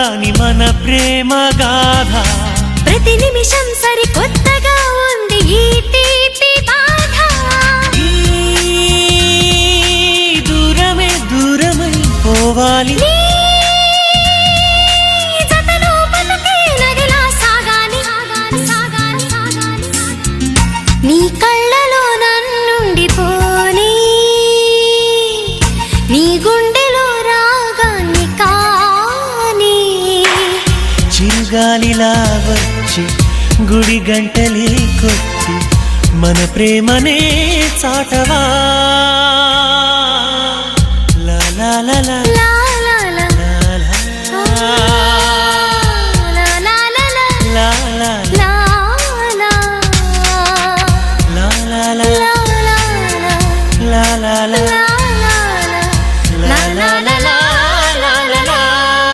రాని మన ప్రేమ గాథ ప్రతి నిమిషం సరికొత్తగా ఉంది ఈ తీపి బాధ. దూరమే దూరమై పోవాలి జతలో బతుకే నదిలా సాగాలి. నీ కళ్ళలో నన్నుండిపోని నీ గుండెలో రాగాన్ని కాని చిరుగాలిలా వచ్చి గుడి గంటలే కొట్టి మన ప్రేమనే చాటవా. నీ కళ్ళలో నన్నుండిపోని నీ గుండెలో రాగాన్ని కాని చిరుగాలిలా వచ్చి గుడి గంటలే కొట్టి మన ప్రేమనే చాటవా. చిరుగాలిలా వచ్చి గుడి గంటలే కొట్టి మన ప్రేమనే చాటవా.